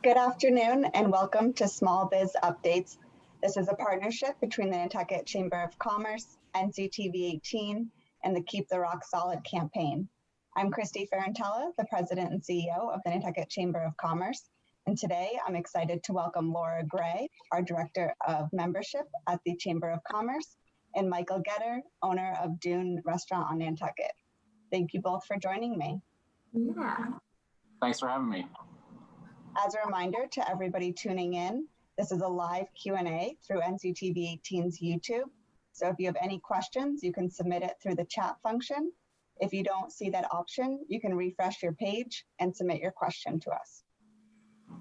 Good afternoon and welcome to Small Biz Updates. This is a partnership between the Nantucket Chamber of Commerce, NCTV 18, and the Keep the Rock Solid campaign. I'm Christy Ferrantella, the President and CEO of the Nantucket Chamber of Commerce, and today I'm excited to welcome Laura Gray, our Director of Membership at the Chamber of Commerce, and Michael Getter, owner of Dune Restaurant on Nantucket. Thank you both for joining me. Yeah. Thanks for having me. As a reminder to everybody tuning in, this is a live Q&A through NCTV 18's YouTube. So if you have any questions, you can submit it through the chat function. If you don't see that option, you can refresh your page and submit your question to us.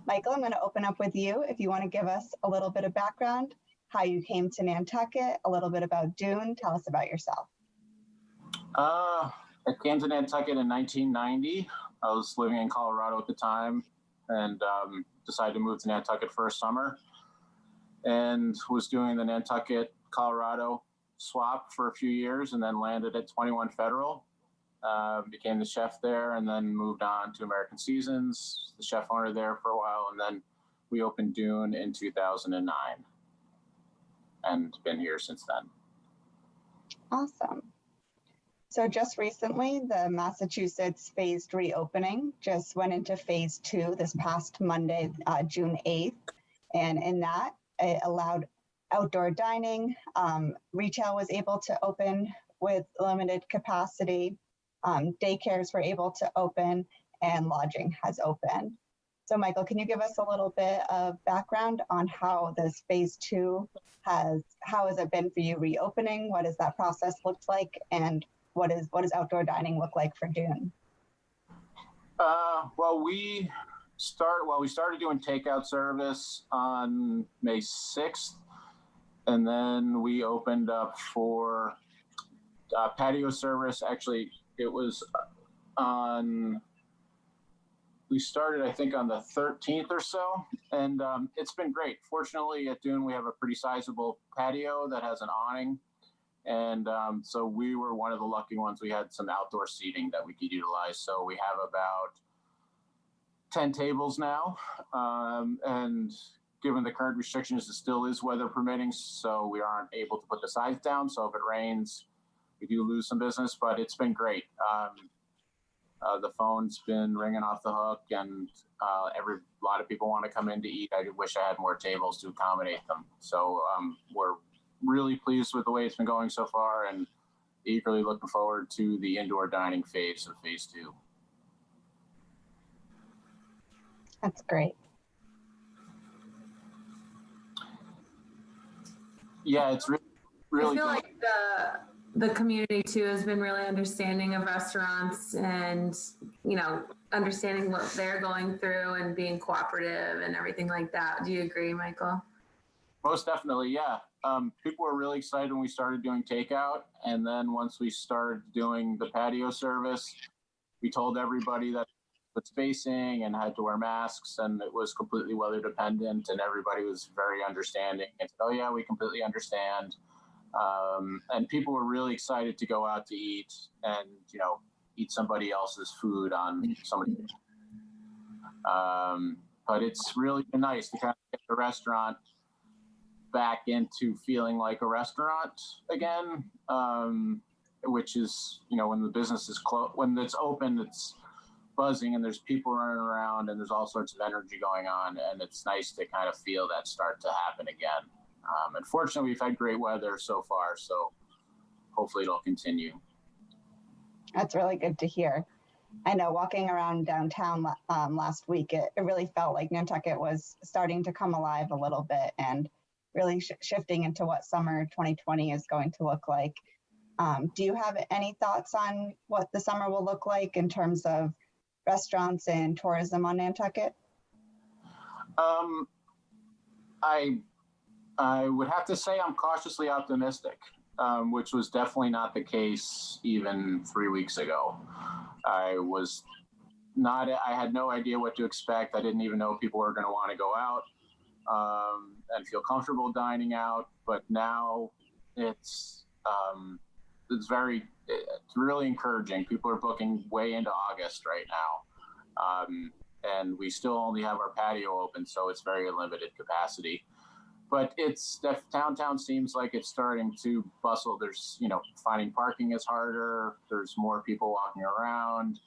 Michael, I'm going to open up with you. If you want to give us a little bit of background, how you came to Nantucket, a little bit about Dune, tell us about yourself. I came to Nantucket in 1990. I was living in Colorado at the time and decided to move to Nantucket for a summer and was doing the Nantucket, Colorado swap for a few years and then landed at 21 Federal, became the chef there and then moved on to American Seasons, the chef owner there for a while, and then we opened Dune in 2009 and been here since then. Awesome. So just recently, the Massachusetts phased reopening just went into phase 2 this past Monday, June 8th. And in that, it allowed outdoor dining. Retail was able to open with limited capacity. Daycares were able to open and lodging has opened. So Michael, can you give us a little bit of background on how this phase 2 how has it been for you reopening? What does that process look like? And what does outdoor dining look like for Dune? We started doing takeout service on May 6th, and then we opened up for patio service. Actually, it was we started, I think, on the 13th or so, and it's been great. Fortunately, at Dune, we have a pretty sizable patio that has an awning. And so we were one of the lucky ones. We had some outdoor seating that we could utilize. So we have about 10 tables now. And given the current restrictions, it still is weather permitting. So we aren't able to put the sides down. So if it rains, we do lose some business, but it's been great. The phone's been ringing off the hook and a lot of people want to come in to eat. I wish I had more tables to accommodate them. So we're really pleased with the way it's been going so far and eagerly looking forward to the indoor dining phase of phase 2. That's great. Yeah, it's really I feel like the community too has been really understanding of restaurants and, understanding what they're going through and being cooperative and everything like that. Do you agree, Michael? Most definitely, yeah. People were really excited when we started doing takeout. And then once we started doing the patio service, we told everybody that put spacing and had to wear masks, and it was completely weather dependent, and everybody was very understanding and said, oh yeah, we completely understand. And people were really excited to go out to eat and, eat somebody else's food on somebody. But it's really been nice to kind of get the restaurant back into feeling like a restaurant again, which is, when the business is closed, when it's open, it's buzzing and there's people running around and there's all sorts of energy going on, and it's nice to kind of feel that start to happen again. Unfortunately, we've had great weather so far, so hopefully it'll continue. That's really good to hear. I know walking around downtown last week, it really felt like Nantucket was starting to come alive a little bit and really shifting into what summer 2020 is going to look like. Do you have any thoughts on what the summer will look like in terms of restaurants and tourism on Nantucket? I would have to say I'm cautiously optimistic, which was definitely not the case even 3 weeks ago. I had no idea what to expect. I didn't even know if people were going to want to go out and feel comfortable dining out. But now it's really encouraging. People are booking way into August right now. and we still only have our patio open, so it's very limited capacity. But downtown seems like it's starting to bustle. There's, finding parking is harder. There's more people walking around.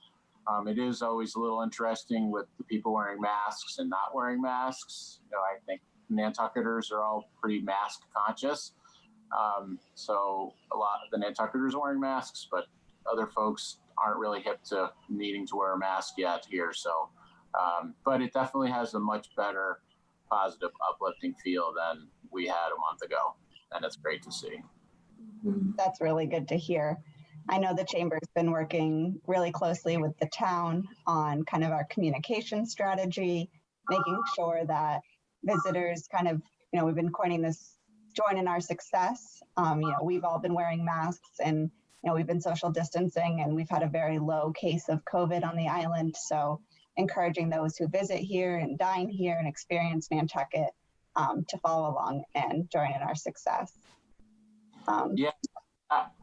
It is always a little interesting with the people wearing masks and not wearing masks. I think Nantucketers are all pretty mask conscious. So a lot of the Nantucketers are wearing masks, but other folks aren't really hip to needing to wear a mask yet here. So, but it definitely has a much better positive, uplifting feel than we had a month ago. And it's great to see. That's really good to hear. I know the Chamber's been working really closely with the town on kind of our communication strategy, making sure that visitors kind of, we've been coining this join in our success. We've all been wearing masks and, we've been social distancing, and we've had a very low case of COVID on the island. So encouraging those who visit here and dine here and experience Nantucket to follow along and join in our success. Yeah,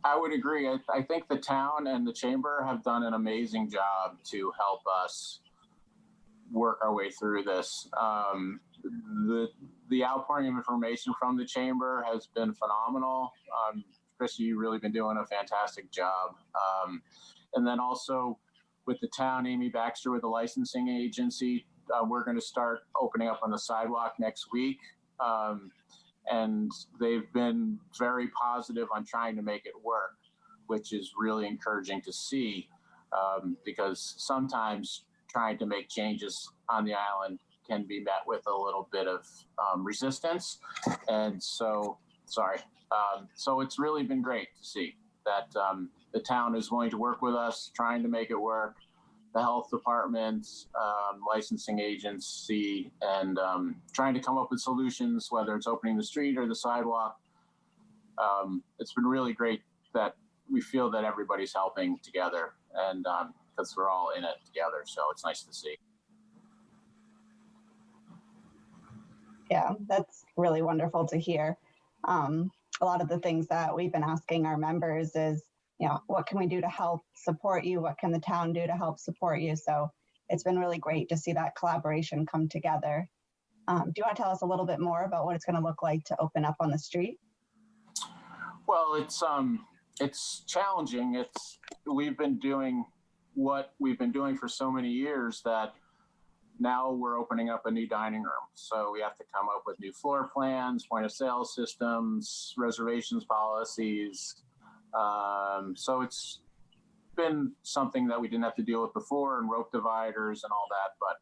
I would agree. I think the town and the Chamber have done an amazing job to help us work our way through this. The outpouring of information from the Chamber has been phenomenal. Chrissy, you've really been doing a fantastic job. And then also with the town, Amy Baxter with the licensing agency, we're going to start opening up on the sidewalk next week. And they've been very positive on trying to make it work, which is really encouraging to see, because sometimes trying to make changes on the island can be met with a little bit of resistance. And so it's really been great to see that the town is willing to work with us, trying to make it work. The health department, licensing agency, and trying to come up with solutions, whether it's opening the street or the sidewalk. It's been really great that we feel that everybody's helping together, and because we're all in it together. So it's nice to see. Yeah, that's really wonderful to hear. A lot of the things that we've been asking our members is, what can we do to help support you? What can the town do to help support you? So it's been really great to see that collaboration come together. Do you want to tell us a little bit more about what it's going to look like to open up on the street? Well, it's challenging. We've been doing what we've been doing for so many years that now we're opening up a new dining room. So we have to come up with new floor plans, point of sale systems, reservations policies. So it's been something that we didn't have to deal with before, and rope dividers and all that, but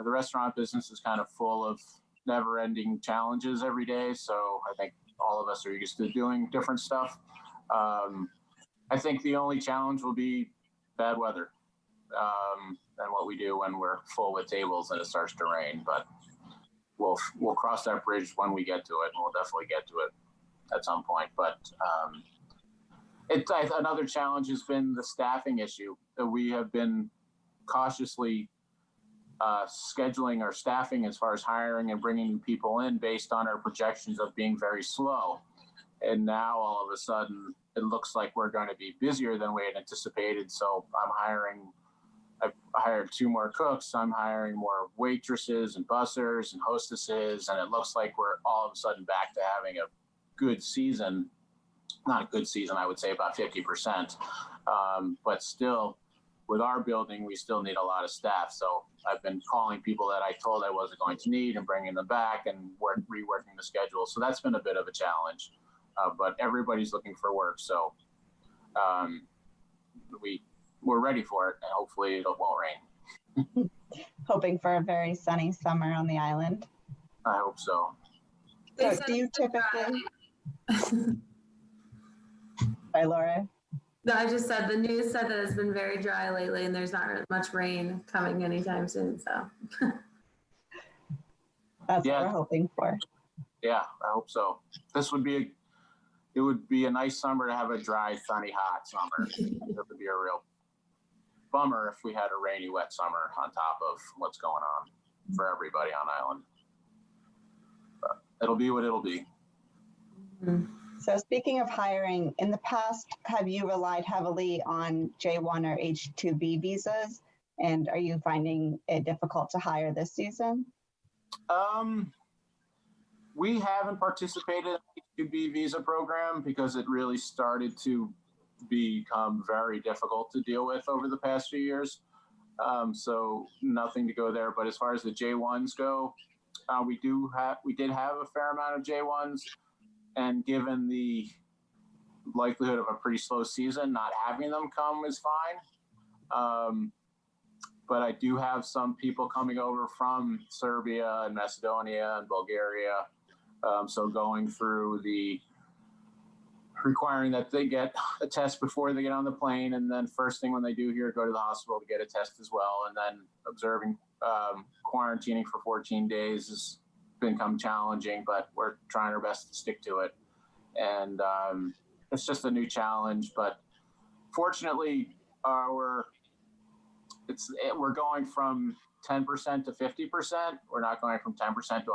the restaurant business is kind of full of never-ending challenges every day. So I think all of us are used to doing different stuff. I think the only challenge will be bad weather, and what we do when we're full with tables and it starts to rain, but we'll cross that bridge when we get to it, and we'll definitely get to it at some point. But another challenge has been the staffing issue. We have been cautiously scheduling our staffing as far as hiring and bringing new people in based on our projections of being very slow. And now all of a sudden it looks like we're going to be busier than we had anticipated. So I've hired 2 more cooks. I'm hiring more waitresses and bussers and hostesses. And it looks like we're all of a sudden back to having a good season. Not a good season, I would say about 50%. But still, with our building, we still need a lot of staff. So I've been calling people that I told I wasn't going to need and bringing them back and reworking the schedule. So that's been a bit of a challenge. But everybody's looking for work. So we're ready for it, and hopefully it won't rain. Hoping for a very sunny summer on the island. I hope so. So do you typically... Sorry, Laura. No, I just said the news said that it's been very dry lately and there's not much rain coming anytime soon. So that's what we're hoping for. Yeah, I hope so. It would be a nice summer to have a dry, sunny, hot summer. It would be a real bummer if we had a rainy, wet summer on top of what's going on for everybody on island. But it'll be what it'll be. Mm-hmm. So speaking of hiring, in the past, have you relied heavily on J1 or H2B visas And are you finding it difficult to hire this season? We haven't participated in the H-2B visa program because it really started to become very difficult to deal with over the past few years. So nothing to go there. But as far as the J1s go, we did have a fair amount of J1s, and given the likelihood of a pretty slow season, not having them come is fine. But I do have some people coming over from Serbia and Macedonia and Bulgaria. So going through requiring that they get a test before they get on the plane, and then first thing when they do here, go to the hospital to get a test as well, and then observing quarantining for 14 days has become challenging, but we're trying our best to stick to it. And it's just a new challenge, but fortunately we're going from 10% to 50%. We're not going from 10% to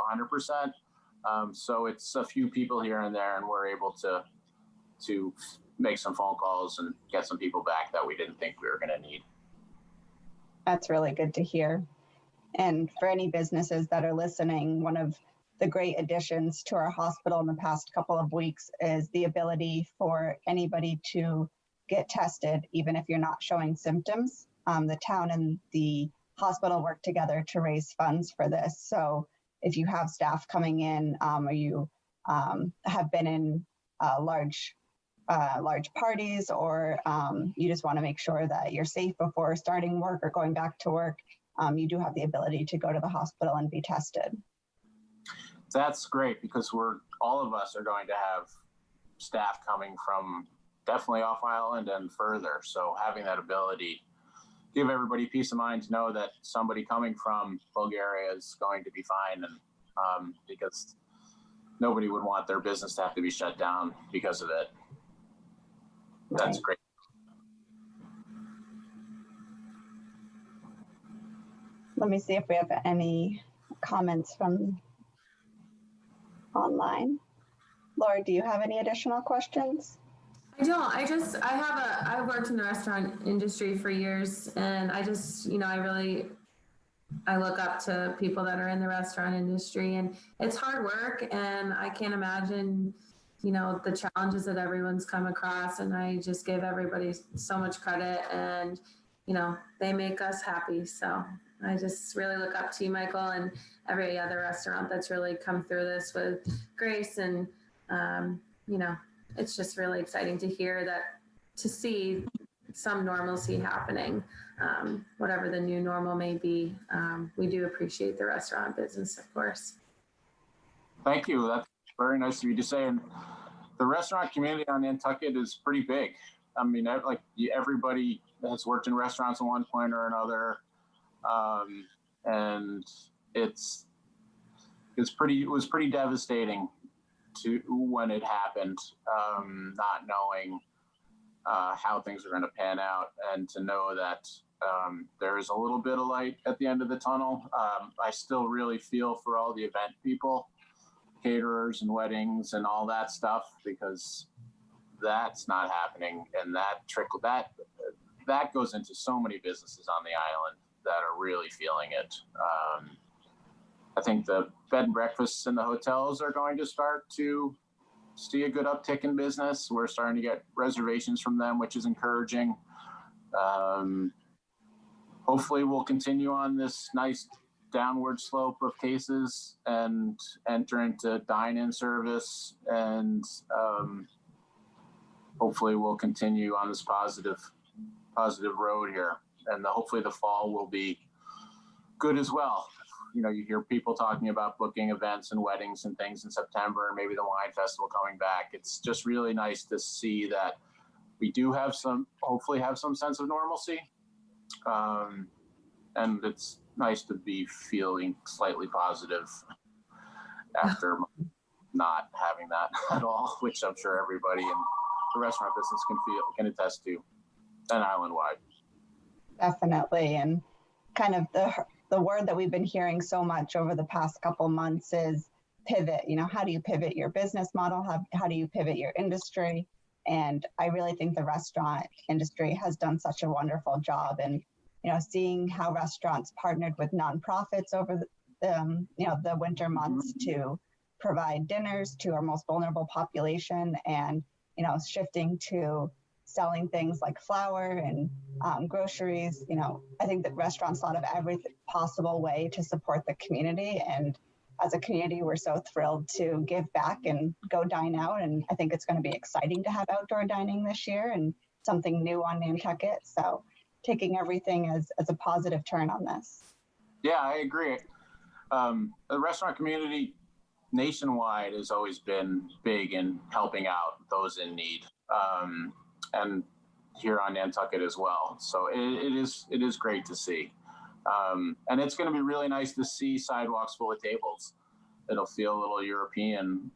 100%. So it's a few people here and there, and we're able to make some phone calls and get some people back that we didn't think we were going to need. That's really good to hear. And for any businesses that are listening, one of the great additions to our hospital in the past couple of weeks is the ability for anybody to get tested, even if you're not showing symptoms. The town and the hospital work together to raise funds for this. So if you have staff coming in, or you have been in large parties, or you just want to make sure that you're safe before starting work or going back to work, you do have the ability to go to the hospital and be tested. That's great, because all of us are going to have staff coming from definitely off island and further. So having that ability, give everybody peace of mind to know that somebody coming from Bulgaria is going to be fine, and because nobody would want their business to have to be shut down because of it. That's great. Let me see if we have any comments from online. Laura, do you have any additional questions? I don't. I've worked in the restaurant industry for years, and I just, I look up to people that are in the restaurant industry, and it's hard work, and I can't imagine, the challenges that everyone's come across, and I just give everybody so much credit, and, they make us happy. So I just really look up to you, Michael, and every other restaurant that's really come through this with grace, and, it's just really exciting to see some normalcy happening, whatever the new normal may be. We do appreciate the restaurant business, of course. Thank you. That's very nice of you to say. And the restaurant community on Nantucket is pretty big. I mean, everybody has worked in restaurants at one point or another. And it was pretty devastating when it happened, not knowing how things are going to pan out, and to know that there is a little bit of light at the end of the tunnel. I still really feel for all the event people, caterers and weddings and all that stuff, because that's not happening, and that goes into so many businesses on the island that are really feeling it. I think the bed and breakfasts and the hotels are going to start to see a good uptick in business. We're starting to get reservations from them, which is encouraging. Hopefully we'll continue on this nice downward slope of cases and enter into dine-in service, and hopefully we'll continue on this positive road here, and hopefully the fall will be good as well. You hear people talking about booking events and weddings and things in September, and maybe the wine festival coming back. It's just really nice to see that we do hopefully have some sense of normalcy. And it's nice to be feeling slightly positive after not having that at all, which I'm sure everybody in the restaurant business can attest to, and island-wide. Definitely. And kind of the word that we've been hearing so much over the past couple months is pivot. How do you pivot your business model? How do you pivot your industry? And I really think the restaurant industry has done such a wonderful job in seeing how restaurants partnered with nonprofits over the winter months to provide dinners to our most vulnerable population, and shifting to selling things like flour and groceries. I think that restaurants thought of every possible way to support the community, and as a community, we're so thrilled to give back and go dine out. And I think it's going to be exciting to have outdoor dining this year and something new on Nantucket. So taking everything as a positive turn on this. Yeah, I agree. The restaurant community nationwide has always been big in helping out those in need, and here on Nantucket as well. So it is great to see. And it's going to be really nice to see sidewalks full of tables. It'll feel a little European.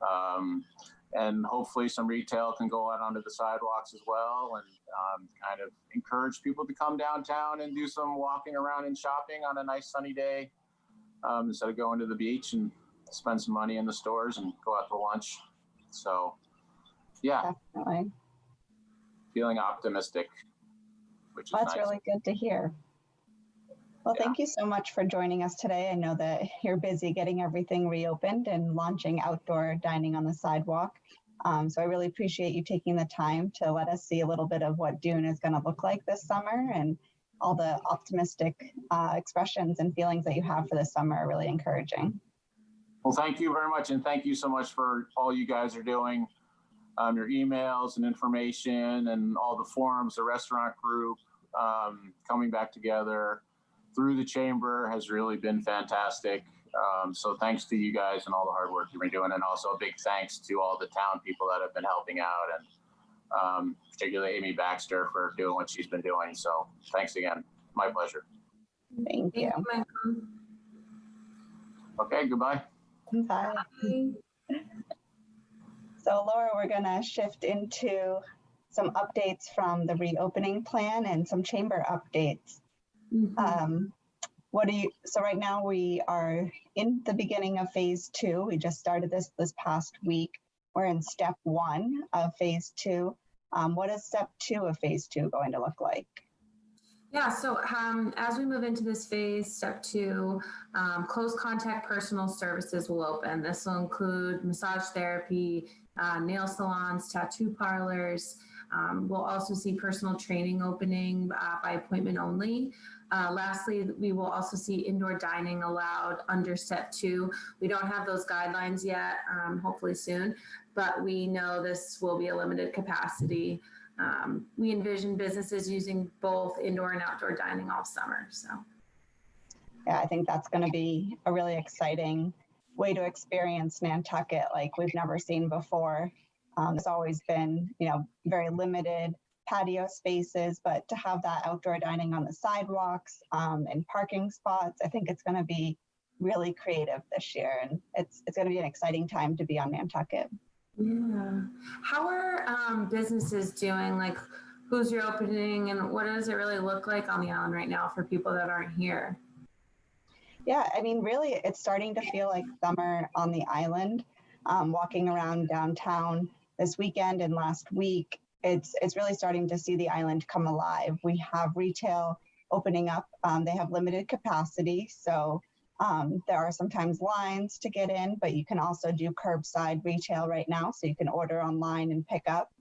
And hopefully some retail can go out onto the sidewalks as well, and kind of encourage people to come downtown and do some walking around and shopping on a nice sunny day, instead of going to the beach and spend some money in the stores and go out to lunch. So yeah, definitely feeling optimistic, which is that's nice. really good to hear. Well, thank you so much for joining us today. I know that you're busy getting everything reopened and launching outdoor dining on the sidewalk. So I really appreciate you taking the time to let us see a little bit of what Dune is going to look like this summer, and all the optimistic expressions and feelings that you have for this summer are really encouraging. Well, thank you very much. And thank you so much for all you guys are doing, your emails and information and all the forums, the restaurant group, coming back together through the chamber has really been fantastic. So thanks to you guys and all the hard work you've been doing. And also a big thanks to all the town people that have been helping out, and particularly Amy Baxter for doing what she's been doing. So thanks again. My pleasure. Thank you. Okay, goodbye. Bye. So Laura, we're going to shift into some updates from the reopening plan and some chamber updates. So right now we are in the beginning of phase 2. We just started this past week. We're in step 1 of phase 2. What is step 2 of phase 2 going to look like? Yeah, so as we move into this phase, step 2, close contact personal services will open. This will include massage therapy, nail salons, tattoo parlors. We'll also see personal training opening by appointment only. Lastly, we will also see indoor dining allowed under step 2. We don't have those guidelines yet, hopefully soon, but we know this will be a limited capacity. We envision businesses using both indoor and outdoor dining all summer. So, yeah, I think that's going to be a really exciting way to experience Nantucket like we've never seen before. It's always been, very limited patio spaces, but to have that outdoor dining on the sidewalks and parking spots, I think it's going to be really creative this year, and it's going to be an exciting time to be on Nantucket. Yeah. How are businesses doing? Like, who's reopening, and what does it really look like on the island right now for people that aren't here? Yeah, I mean, really, it's starting to feel like summer on the island. Walking around downtown this weekend and last week, it's really starting to see the island come alive. We have retail opening up. They have limited capacity, so there are sometimes lines to get in, but you can also do curbside retail right now, so you can order online and pick up.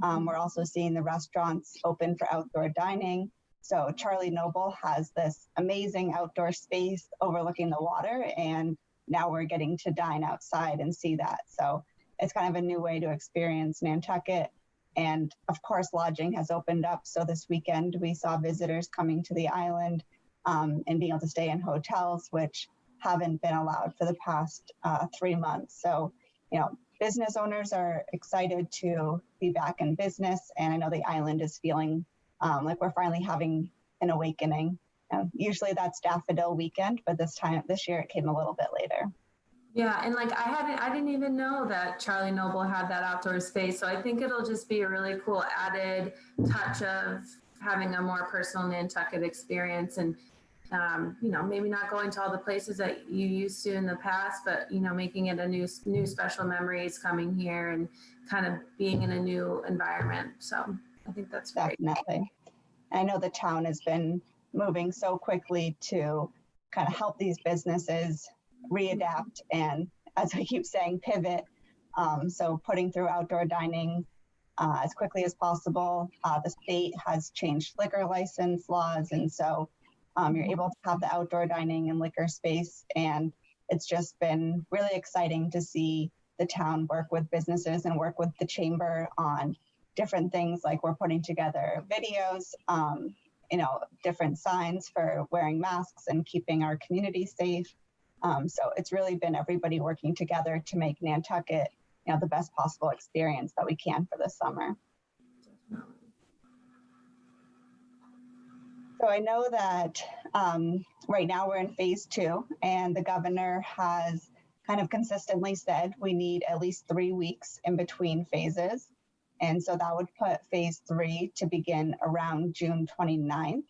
We're also seeing the restaurants open for outdoor dining. So Charlie Noble has this amazing outdoor space overlooking the water, and now we're getting to dine outside and see that. So it's kind of a new way to experience Nantucket. And of course, lodging has opened up. So this weekend, we saw visitors coming to the island and being able to stay in hotels, which haven't been allowed for the past 3 months. So, business owners are excited to be back in business. And I know the island is feeling like we're finally having an awakening. Usually that's Daffodil Weekend, but this year it came a little bit later. Yeah, and like I didn't even know that Charlie Noble had that outdoor space. So I think it'll just be a really cool added touch of having a more personal Nantucket experience, and maybe not going to all the places that you used to in the past, but making it a new special memories coming here and kind of being in a new environment. So I think that's great. Definitely. I know the town has been moving so quickly to kind of help these businesses readapt and, as I keep saying, pivot. So putting through outdoor dining as quickly as possible. The state has changed liquor license laws, and so you're able to have the outdoor dining and liquor space. And it's just been really exciting to see the town work with businesses and work with the chamber on different things, like we're putting together videos, different signs for wearing masks and keeping our community safe. So it's really been everybody working together to make Nantucket, the best possible experience that we can for this summer. So I know that right now we're in phase 2, and the governor has kind of consistently said we need at least 3 weeks in between phases. And so that would put phase 3 to begin around June 29th.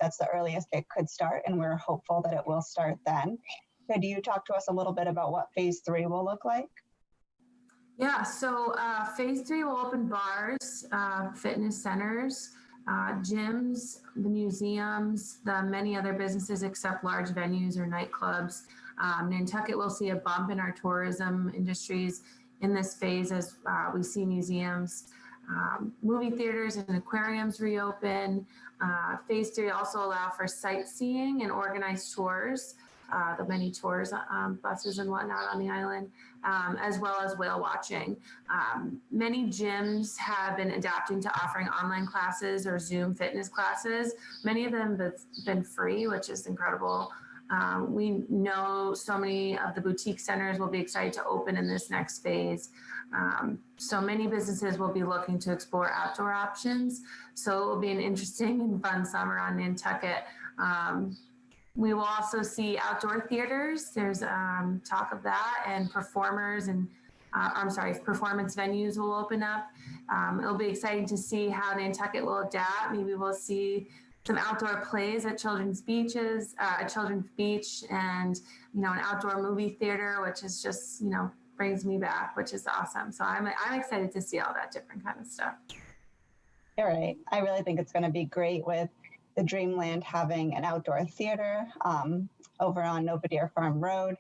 That's the earliest it could start, and we're hopeful that it will start then. Could you talk to us a little bit about what phase 3 will look like? Yeah, so phase 3 will open bars, fitness centers, gyms, the museums, the many other businesses except large venues or nightclubs. Nantucket will see a bump in our tourism industries in this phase as we see museums, movie theaters and aquariums reopen. Phase 3 also allow for sightseeing and organized tours, the many tours, buses and whatnot on the island, as well as whale watching. Many gyms have been adapting to offering online classes or Zoom fitness classes. Many of them have been free, which is incredible. We know so many of the boutique centers will be excited to open in this next phase. So many businesses will be looking to explore outdoor options. So it will be an interesting and fun summer on Nantucket. We will also see outdoor theaters. There's talk of that, and performance venues will open up. It'll be exciting to see how Nantucket will adapt. Maybe we'll see some outdoor plays at Children's Beach, and an outdoor movie theater, which is just brings me back, which is awesome. So I'm excited to see all that different kind of stuff. All right, I really think it's going to be great with the Dreamland having an outdoor theater over on Novadear Farm Road.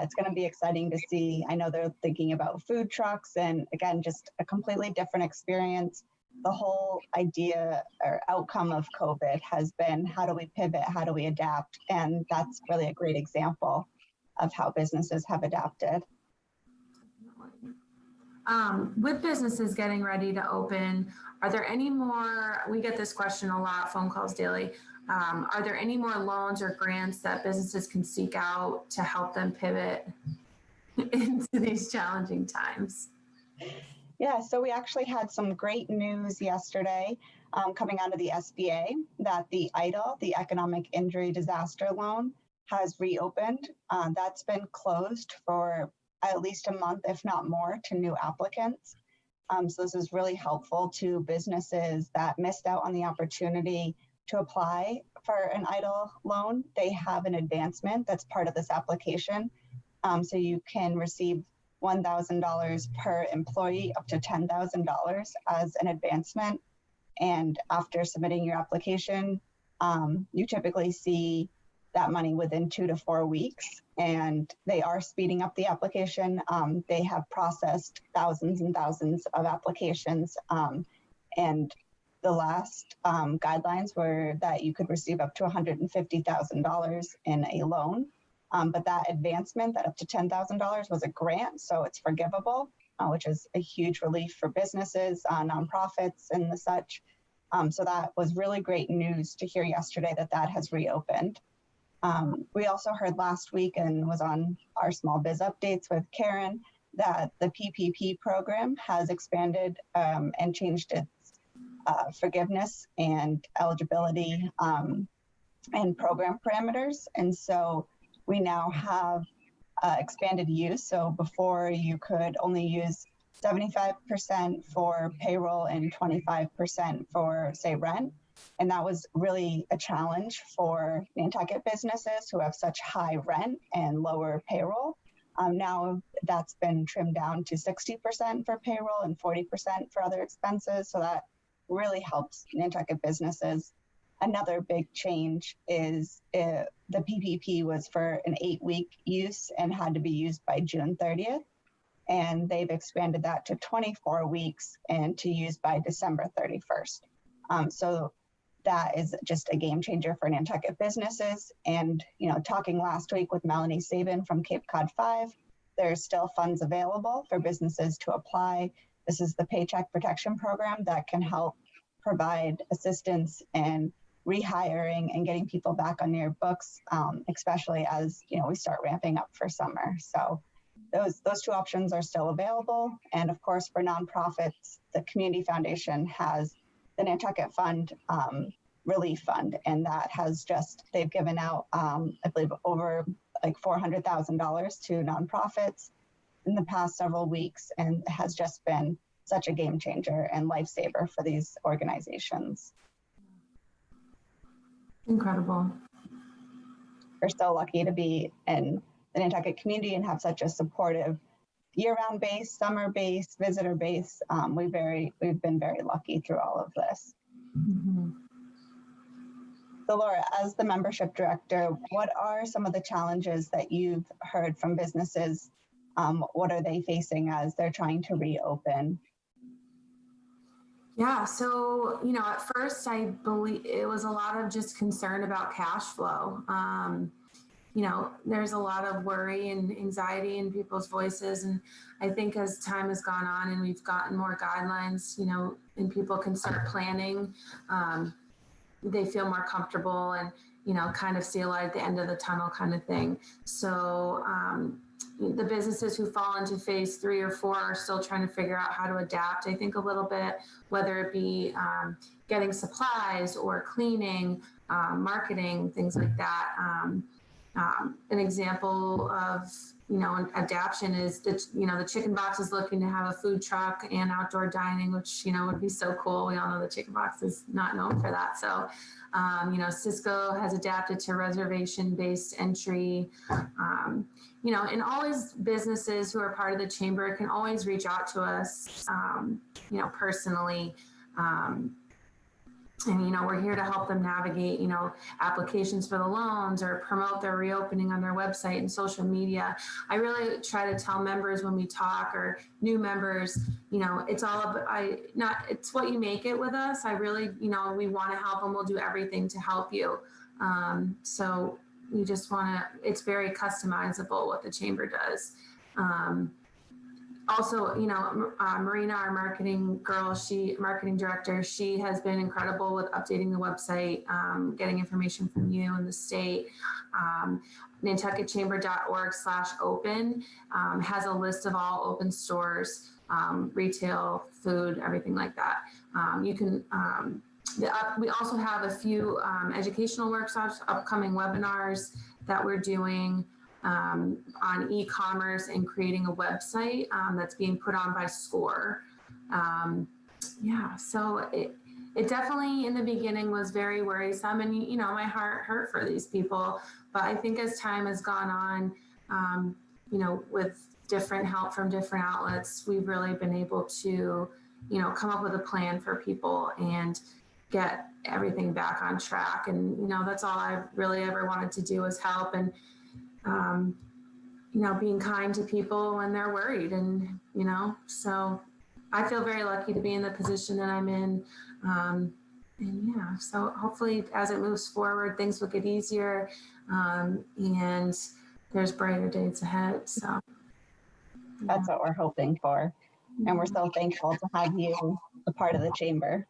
It's going to be exciting to see. I know they're thinking about food trucks, and again, just a completely different experience. The whole idea or outcome of COVID has been, how do we pivot? How do we adapt? And that's really a great example of how businesses have adapted. With businesses getting ready to open, are there any more, we get this question a lot, phone calls daily, are there any more loans or grants that businesses can seek out to help them pivot into these challenging times? Yeah, so we actually had some great news yesterday coming out of the SBA that the EIDL, the Economic Injury Disaster Loan, has reopened. That's been closed for at least a month, if not more, to new applicants. So this is really helpful to businesses that missed out on the opportunity to apply for an EIDL loan. They have an advancement that's part of this application. So you can receive $1,000 per employee, up to $10,000 as an advancement. And after submitting your application, you typically see that money within 2 to 4 weeks, and they are speeding up the application. They have processed thousands and thousands of applications, and the last guidelines were that you could receive up to $150,000 in a loan. But that advancement, that up to $10,000, was a grant, so it's forgivable, which is a huge relief for businesses, nonprofits, and the such. So that was really great news to hear yesterday that that has reopened. We also heard last week, and was on our small biz updates with Karen, that the PPP program has expanded and changed its forgiveness and eligibility and program parameters. And so we now have expanded use. So before, you could only use 75% for payroll and 25% for, say, rent. And that was really a challenge for Nantucket businesses who have such high rent and lower payroll. Now that's been trimmed down to 60% for payroll and 40% for other expenses. So that really helps Nantucket businesses. another big change is the PPP was for an 8-week use and had to be used by June 30th. And they've expanded that to 24 weeks and to use by December 31st. So that is just a game changer for Nantucket businesses. And, talking last week with Melanie Sabin from Cape Cod 5, there's still funds available for businesses to apply. This is the Paycheck Protection Program that can help provide assistance and rehiring and getting people back on your books, especially as, we start ramping up for summer. So those two options are still available. And of course, for nonprofits, the Community Foundation has the Nantucket Fund Relief Fund, and that has they've given out, I believe, over like $400,000 to nonprofits in the past several weeks, and has just been such a game changer and lifesaver for these organizations. Incredible. We're so lucky to be in the Nantucket community and have such a supportive year-round base, summer base, visitor base. We've been very lucky through all of this. Mm-hmm. So Laura, as the membership director, what are some of the challenges that you've heard from businesses? What are they facing as they're trying to reopen? Yeah, so, at first I believe it was a lot of just concern about cash flow. There's a lot of worry and anxiety in people's voices. And I think as time has gone on and we've gotten more guidelines, and people can start planning, they feel more comfortable and, kind of see a light at the end of the tunnel kind of thing. So the businesses who fall into phase 3 or 4 are still trying to figure out how to adapt, I think, a little bit, whether it be getting supplies or cleaning, marketing, things like that. An example of, an adaptation is that, the Chicken Box is looking to have a food truck and outdoor dining, which, would be so cool. We all know the Chicken Box is not known for that. So, Cisco has adapted to reservation-based entry. And always businesses who are part of the chamber can always reach out to us, personally. And, we're here to help them navigate, applications for the loans or promote their reopening on their website and social media. I really try to tell members when we talk, or new members, it's all about, it's what you make it with us. I really, we want to help, and we'll do everything to help you. So you just want to, it's very customizable what the chamber does. Also, Marina, our marketing director, she has been incredible with updating the website, getting information from you and the state. NantucketChamber.org/open has a list of all open stores, retail, food, everything like that. You can. We also have a few educational workshops, upcoming webinars that we're doing on e-commerce and creating a website that's being put on by SCORE. So it definitely in the beginning was very worrisome, and my heart hurt for these people. But I think as time has gone on, with different help from different outlets, we've really been able to, come up with a plan for people and get everything back on track. And, that's all I really ever wanted to do was help, and being kind to people when they're worried. And, so I feel very lucky to be in the position that I'm in. So hopefully as it moves forward, things will get easier, and there's brighter days ahead. So that's what we're hoping for. And we're so thankful to have you a part of the chamber.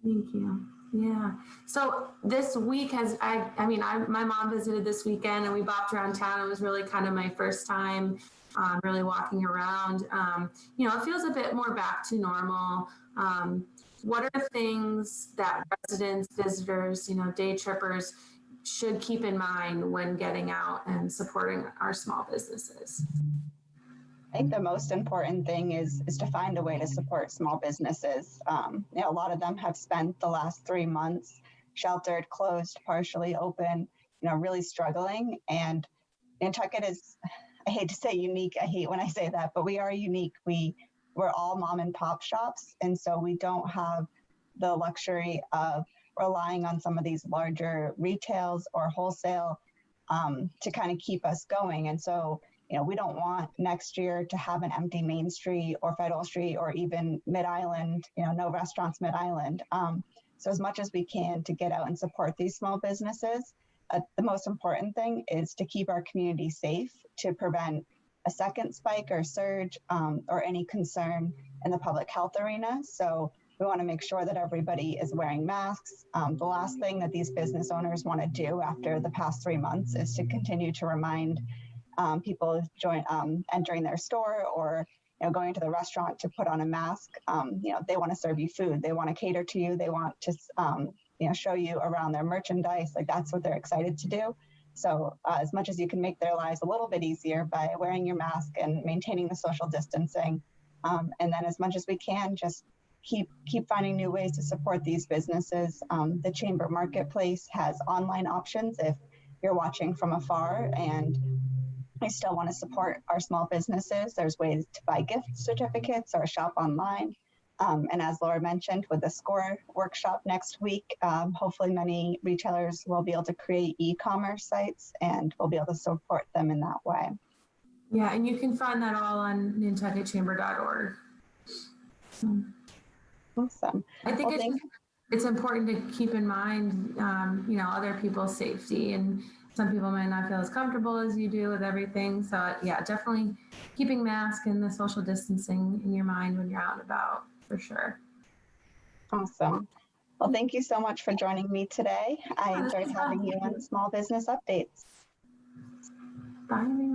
Thank you. Yeah. So this week my mom visited this weekend, and we bopped around town. It was really kind of my first time really walking around. It feels a bit more back to normal. What are things that residents, visitors, day trippers should keep in mind when getting out and supporting our small businesses? I think the most important thing is to find a way to support small businesses. A lot of them have spent the last 3 months sheltered, closed, partially open, really struggling. And Nantucket is, I hate to say unique. I hate when I say that, but we are unique. We're all mom and pop shops. And so we don't have the luxury of relying on some of these larger retails or wholesale to kind of keep us going. And so, we don't want next year to have an empty Main Street or Federal Street or even Mid-Island, no restaurants Mid-Island. So as much as we can to get out and support these small businesses, the most important thing is to keep our community safe to prevent a second spike or surge or any concern in the public health arena. So we want to make sure that everybody is wearing masks. The last thing that these business owners want to do after the past 3 months is to continue to remind people entering their store or going to the restaurant to put on a mask. They want to serve you food. They want to cater to you. They want to show you around their merchandise. Like that's what they're excited to do. So as much as you can make their lives a little bit easier by wearing your mask and maintaining the social distancing, and then as much as we can, just keep finding new ways to support these businesses. The Chamber Marketplace has online options if you're watching from afar and I still want to support our small businesses. There's ways to buy gift certificates or shop online. And as Laura mentioned, with the SCORE workshop next week, hopefully many retailers will be able to create e-commerce sites and we'll be able to support them in that way. Yeah, and you can find that all on nantucketchamber.org. Awesome. I think it's important to keep in mind, other people's safety, and some people might not feel as comfortable as you do with everything. So yeah, definitely keeping mask and the social distancing in your mind when you're out and about, for sure. Awesome. Well, thank you so much for joining me today. I enjoyed having you on Small Business Updates. Bye.